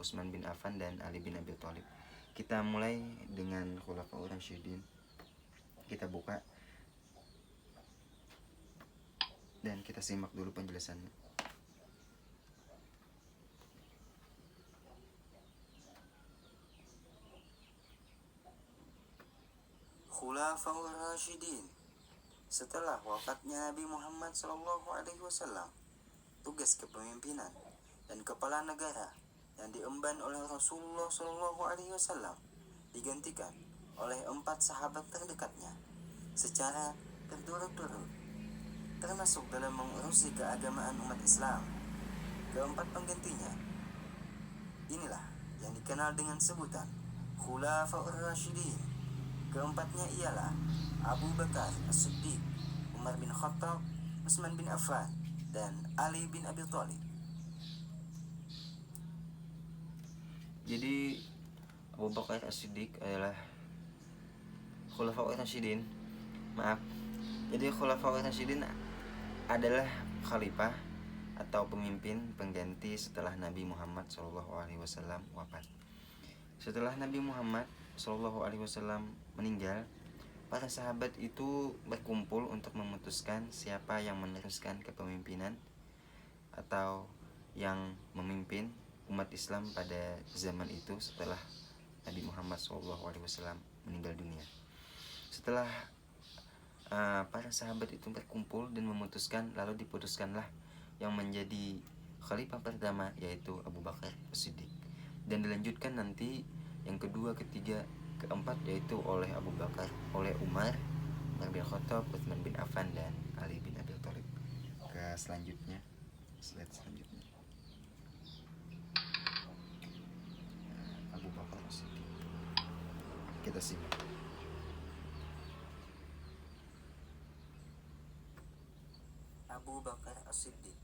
Utsman bin Affan dan Ali bin Abi Thalib. Kita mulai dengan Khulafaur Rasyidin. Kita buka dan kita simak dulu penjelasannya. Khulafaur Rasyidin. Setelah wafatnya Nabi Muhammad SAW, tugas kepemimpinan dan kepala negara yang diemban oleh Rasulullah SAW digantikan oleh 4 sahabat terdekatnya secara berturut-turut, termasuk dalam mengurusi keagamaan umat Islam. Keempat penggantinya inilah yang dikenal dengan sebutan Khulafaur Rasyidin. Keempatnya ialah Abu Bakar As-Siddiq, Umar bin Khattab, Utsman bin Affan, dan Ali bin Abi Thalib. Jadi Abu Bakar As-Siddiq adalah Khulafaur Rasyidin. Jadi Khulafaur Rasyidin adalah khalifah atau pemimpin pengganti setelah Nabi Muhammad SAW wafat. Setelah Nabi Muhammad SAW meninggal, para sahabat itu berkumpul untuk memutuskan siapa yang meneruskan kepemimpinan atau yang memimpin umat Islam pada zaman itu setelah Nabi Muhammad SAW meninggal dunia. Setelah para sahabat itu berkumpul dan memutuskan, lalu diputuskanlah yang menjadi khalifah pertama yaitu Abu Bakar As-Siddiq, dan dilanjutkan nanti yang kedua, ketiga, keempat yaitu oleh Abu Bakar, oleh Umar bin Khattab, Utsman bin Affan, dan Ali bin Abi Thalib. Ke selanjutnya, slide selanjutnya. Abu Bakar As-Siddiq. Kita simak. Abu Bakar As-Siddiq.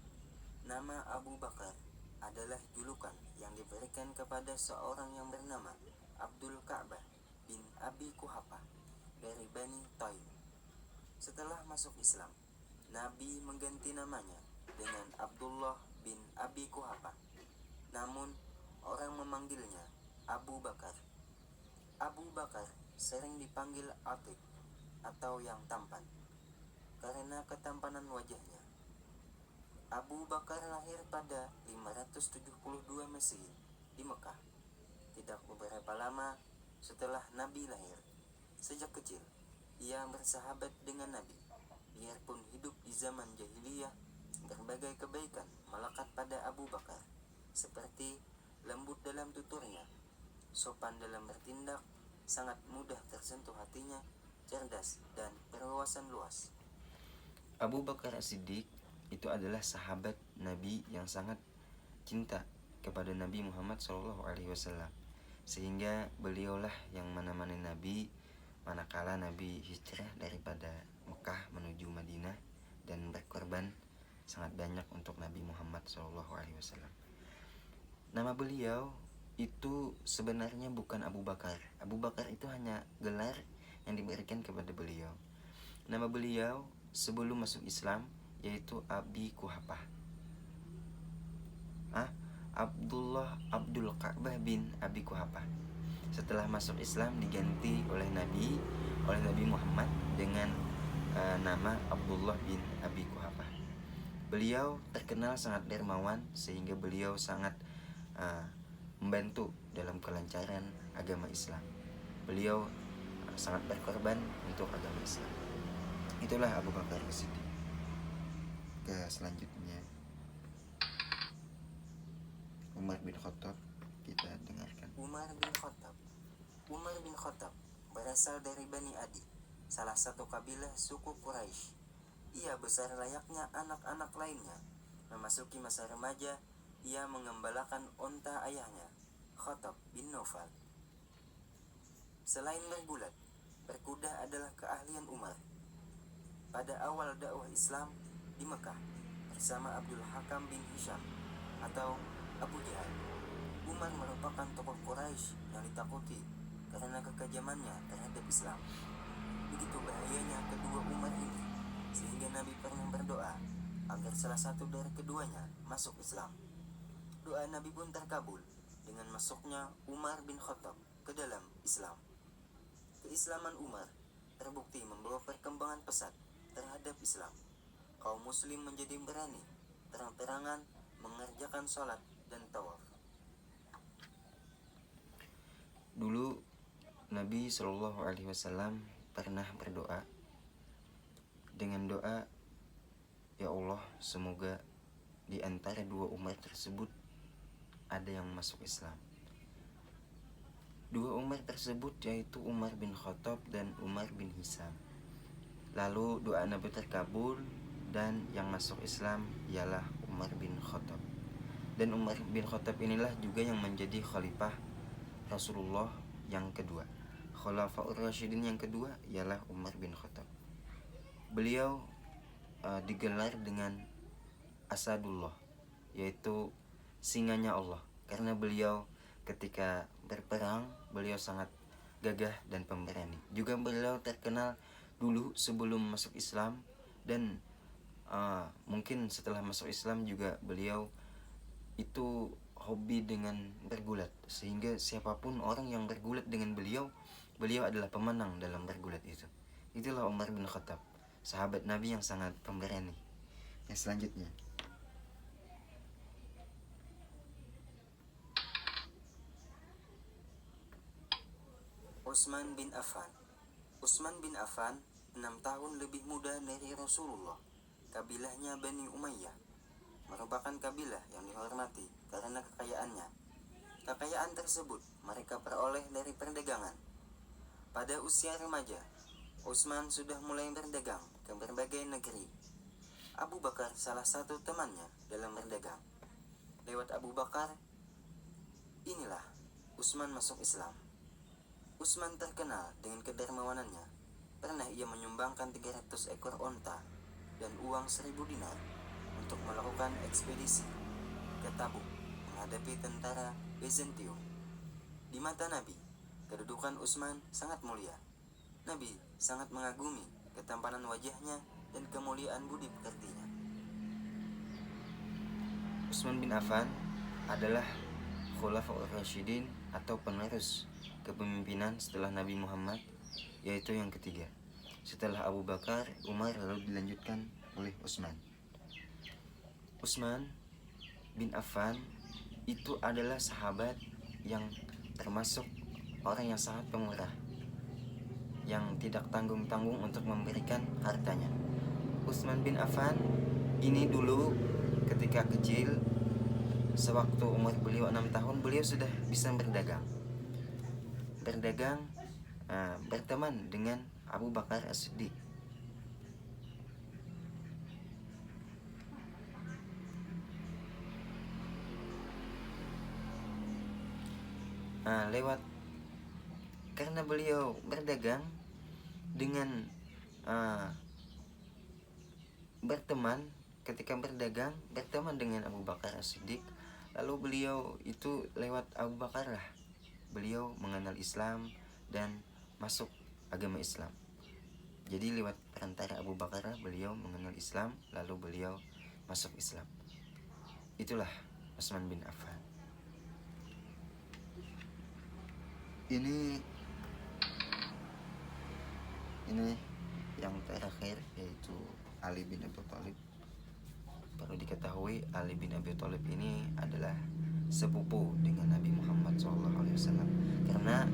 Nama Abu Bakar adalah julukan yang diberikan kepada seorang yang bernama Abdul Ka'bah bin Abi Quhafah dari Bani Taim. Setelah masuk Islam, Nabi mengganti namanya dengan Abdullah bin Abi Quhafah. Namun, orang memanggilnya Abu Bakar. Abu Bakar sering dipanggil Atiq atau yang tampan karena ketampanan wajahnya. Abu Bakar lahir pada 572 Masehi di Mekah. Tidak beberapa lama setelah Nabi lahir. Sejak kecil, ia bersahabat dengan Nabi. Biarpun hidup di zaman jahiliyah, berbagai kebaikan melekat pada Abu Bakar, seperti lembut dalam tuturnya, sopan dalam bertindak, sangat mudah tersentuh hatinya, cerdas, dan berwawasan luas. Abu Bakar As-Siddiq itu adalah sahabat Nabi yang sangat cinta kepada Nabi Muhammad SAW, sehingga beliaulah yang menemani Nabi manakala Nabi hijrah daripada Mekah menuju Madinah dan berkorban sangat banyak untuk Nabi Muhammad SAW. Nama beliau itu sebenarnya bukan Abu Bakar. Abu Bakar itu hanya gelar yang diberikan kepada beliau. Nama beliau sebelum masuk Islam yaitu Abi Quhafah. Abdul Ka'bah bin Abi Quhafah. Setelah masuk Islam diganti oleh Nabi Muhammad dengan nama Abdullah bin Abi Quhafah. Beliau terkenal sangat dermawan sehingga beliau sangat membantu dalam kelancaran agama Islam. Beliau sangat berkorban untuk agama Islam. Itulah Abu Bakar As-Siddiq. Ke selanjutnya, Umar bin Khattab, kita dengarkan. Umar bin Khattab berasal dari Bani Adi, salah satu kabilah suku Quraisy. Ia besar layaknya anak-anak lainnya. Memasuki masa remaja, ia mengembalakan onta ayahnya, Khattab bin Naufal. Selain bergulat, berkuda adalah keahlian Umar. Pada awal dakwah Islam di Mekah bersama Abdul Hakam bin Hisham atau Abu Jahal, Umar merupakan tokoh Quraisy yang ditakuti karena kekajamannya terhadap Islam. Begitu bahayanya kedua Umar ini, sehingga Nabi pernah berdoa agar salah satu dari keduanya masuk Islam. Doa Nabi pun terkabul. dengan masuknya Umar bin Khattab ke dalam Islam. Keislaman Umar terbukti membawa perkembangan pesat terhadap Islam. Kaum muslim menjadi berani terang-terangan mengerjakan sholat dan tawaf. Dulu Nabi Shallallahu Alaihi Wasallam pernah berdoa dengan doa, ya Allah, semoga di antara dua umat tersebut ada yang masuk Islam. Dua Umar tersebut yaitu Umar bin Khattab dan Umar bin Hisam. Lalu doa Nabi terkabul dan yang masuk Islam ialah Umar bin Khattab. Dan Umar bin Khattab inilah juga yang menjadi khalifah Rasulullah yang kedua. Khulafaur Rasyidin yang kedua ialah Umar bin Khattab. Beliau digelar dengan Asadullah, yaitu singanya Allah, karena beliau ketika berperang beliau sangat gagah dan pemberani. Juga beliau terkenal dulu sebelum masuk Islam, dan mungkin setelah masuk Islam juga beliau itu hobi dengan bergulat, sehingga siapapun orang yang bergulat dengan beliau adalah pemenang dalam bergulat itu. Itulah Umar bin Khattab, sahabat Nabi yang sangat pemberani. Yang selanjutnya, Utsman bin Affan. Utsman bin Affan 6 tahun lebih muda dari Rasulullah. Kabilahnya Bani Umayyah, merupakan kabilah yang dihormati karena kekayaannya. Kekayaan tersebut mereka peroleh dari perdagangan. Pada usia remaja, Utsman sudah mulai berdagang ke berbagai negeri. Abu Bakar salah satu temannya dalam berdagang. Lewat Abu Bakar inilah Utsman masuk Islam. Utsman terkenal dengan kedermawanannya. Pernah ia menyumbangkan 300 ekor onta dan uang 1000 dinar untuk melakukan ekspedisi ke Tabuk menghadapi tentara Bizantium. Di mata Nabi, kedudukan Utsman sangat mulia. Nabi sangat mengagumi ketampanan wajahnya dan kemuliaan budi pekertinya. Utsman bin Affan adalah Khulafaur Rasyidin atau penerus kepemimpinan setelah Nabi Muhammad, yaitu yang ketiga. Setelah Abu Bakar, Umar, lalu dilanjutkan oleh Utsman. Utsman bin Affan itu adalah sahabat yang termasuk orang yang sangat pemurah, yang tidak tanggung-tanggung untuk memberikan hartanya. Utsman bin Affan ini dulu ketika kecil, sewaktu umur beliau 6 tahun, beliau sudah bisa berdagang, berteman dengan Abu Bakar As-Siddiq. Karena beliau berdagang dengan ketika berdagang berteman dengan Abu Bakar As-Siddiq, lalu beliau itu lewat Abu Bakar lah beliau mengenal Islam dan masuk agama Islam. Jadi lewat perantara Abu Bakar beliau mengenal Islam, lalu beliau masuk Islam. Itulah Utsman bin Affan. Ini yang terakhir, yaitu Ali bin Abi Thalib. Perlu diketahui Ali bin Abi Thalib ini adalah sepupu dengan Nabi Muhammad SAW, karena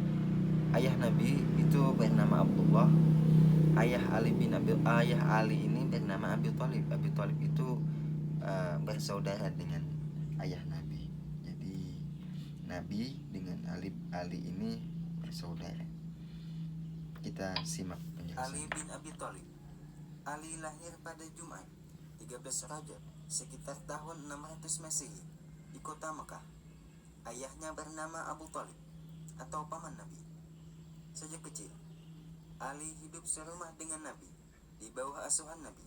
ayah Nabi itu bernama Abdullah. Ayah Ali ini bernama Abi Thalib. Abi Thalib itu bersaudara dengan ayah Nabi. Jadi Nabi dengan Ali ini bersaudara. Kita simak penjelasan. Ali bin Abi Thalib. Ali lahir pada Jumat 13 Rajab sekitar tahun 600 Masehi di kota Mekah. Ayahnya bernama Abu Thalib atau paman Nabi. Sejak kecil, Ali hidup serumah dengan Nabi, di bawah asuhan Nabi.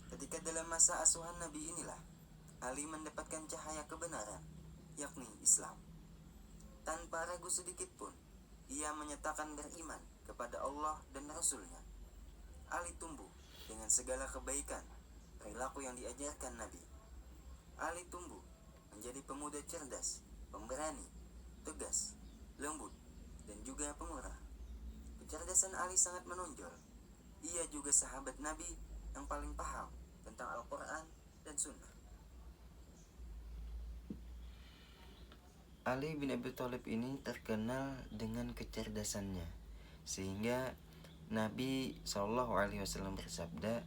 Ketika dalam masa asuhan Nabi inilah Ali mendapatkan cahaya kebenaran, yakni Islam. Tanpa ragu sedikit pun, ia menyatakan beriman kepada Allah dan Rasul-Nya. Ali tumbuh dengan segala kebaikan, perilaku yang diajarkan Nabi. Ali tumbuh menjadi pemuda cerdas, pemberani, tegas, lembut, dan juga pemurah. Kecerdasan Ali sangat menonjol. Ia juga sahabat Nabi yang paling paham tentang Al-Quran dan Sunnah. Ali bin Abi Thalib ini terkenal dengan kecerdasannya, sehingga Nabi SAW bersabda,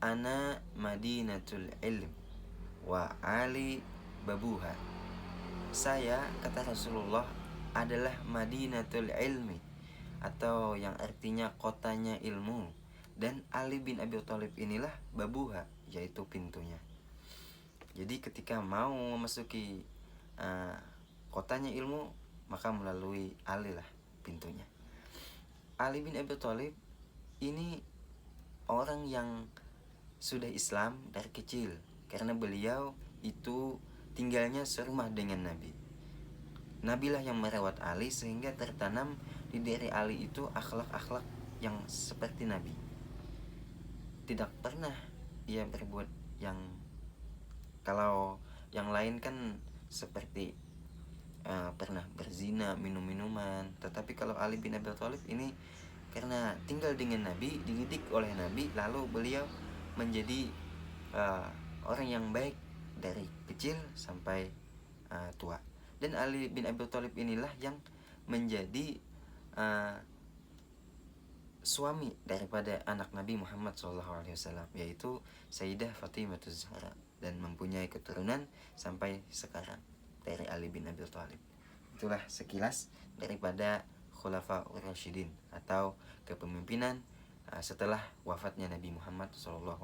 "Ana Madinatul Ilm wa Ali babuha." Saya, kata Rasulullah, adalah Madinatul Ilmi, atau yang artinya kotanya ilmu, dan Ali bin Abi Thalib inilah babuha, yaitu pintunya. Jadi ketika mau memasuki kotanya ilmu, maka melalui Ali lah pintunya. Ali bin Abi Thalib ini orang yang sudah Islam dari kecil, karena beliau itu tinggalnya serumah dengan Nabi. Nabilah yang merawat Ali, sehingga tertanam di diri Ali itu akhlak-akhlak yang seperti Nabi. Tidak pernah ia berbuat yang, kalau yang lain kan seperti pernah berzina, minum-minuman. Tetapi kalau Ali bin Abi Thalib ini karena tinggal dengan Nabi, dididik oleh Nabi, lalu beliau menjadi orang yang baik dari kecil sampai tua. Dan Ali bin Abi Thalib inilah yang menjadi suami daripada anak Nabi Muhammad SAW, yaitu Sayyidah Fatimah Zahra, dan mempunyai keturunan sampai sekarang dari Ali bin Abi Thalib. Itulah sekilas daripada Khulafa Ar-Rasyidin atau kepemimpinan setelah wafatnya Nabi Muhammad SAW.